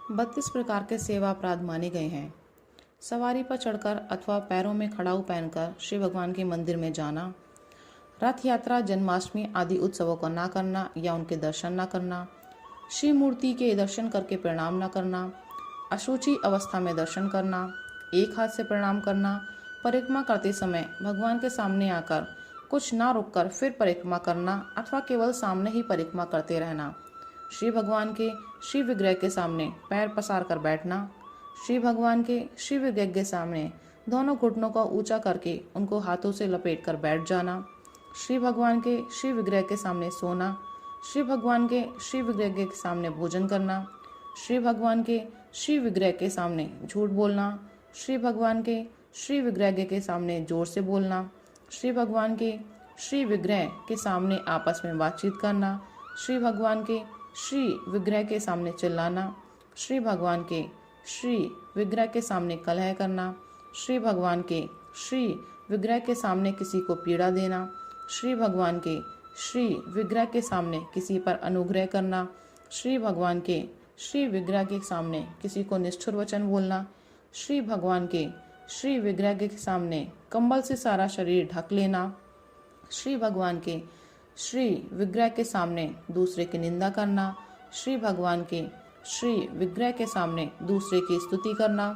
32 प्रकार के सेवा अपराध माने गए हैं। सवारी पर चढ़कर अथवा पैरों में खड़ाऊ पहनकर श्री भगवान के मंदिर में जाना, रथ यात्रा, जन्माष्टमी आदि उत्सवों को ना करना या उनके दर्शन ना करना, शिव मूर्ति के दर्शन करके प्रणाम न करना, अशुचि अवस्था में दर्शन करना, एक हाथ से प्रणाम करना, परिक्रमा करते समय भगवान के सामने आकर कुछ ना रुककर फिर परिक्रमा करना अथवा केवल सामने ही परिक्रमा करते रहना, श्री भगवान के श्री विग्रह के सामने पैर पसार कर बैठना, श्री भगवान के श्री विग्रह के सामने दोनों घुटनों को ऊंचा करके उनको हाथों से लपेट कर बैठ जाना, श्री भगवान के श्री विग्रह के सामने सोना, श्री भगवान के श्री विग्रह के सामने भोजन करना, श्री भगवान के श्री विग्रह के सामने झूठ बोलना, श्री भगवान के श्री विग्रह के सामने जोर से बोलना, श्री भगवान के श्री विग्रह के सामने आपस में बातचीत करना, श्री भगवान के श्री विग्रह के सामने चिल्लाना, श्री भगवान के श्री विग्रह के सामने कलह करना, श्री भगवान के श्री विग्रह के सामने किसी को पीड़ा देना, श्री भगवान के श्री विग्रह के सामने किसी पर अनुग्रह करना, श्री भगवान के श्री विग्रह के सामने किसी को निष्ठुर वचन बोलना, श्री भगवान के श्री विग्रह के सामने कंबल से सारा शरीर ढक लेना, श्री भगवान के श्री विग्रह के सामने दूसरे की निंदा करना, श्री भगवान के श्री विग्रह के सामने दूसरे की स्तुति करना,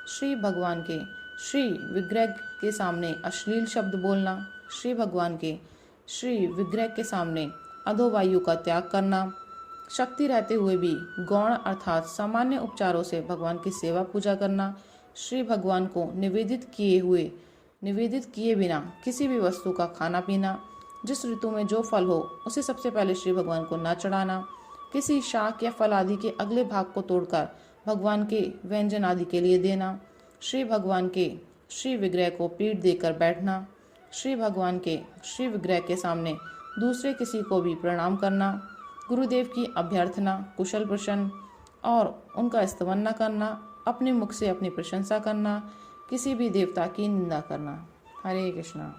श्री भगवान के श्री विग्रह के सामने अश्लील शब्द बोलना, श्री भगवान के श्री विग्रह के सामने अधोवायु का त्याग करना, शक्ति रहते हुए भी गौण अर्थात सामान्य उपचारों से भगवान की सेवा पूजा करना, श्री भगवान को निवेदित किए बिना किसी भी वस्तु का खाना पीना, जिस ऋतु में जो फल हो उसे सबसे पहले श्री भगवान को न चढ़ाना, किसी शाक या फल आदि के अगले भाग को तोड़कर भगवान के व्यंजन आदि के लिए देना, श्री भगवान के श्री विग्रह को पीठ देकर बैठना, श्री भगवान के श्री विग्रह के सामने दूसरे किसी को भी प्रणाम करना, गुरुदेव की अभ्यर्थना, कुशल प्रश्न और उनका स्तवन न करना, अपने मुख से अपनी प्रशंसा करना, किसी भी देवता की निंदा करना। हरे कृष्णा।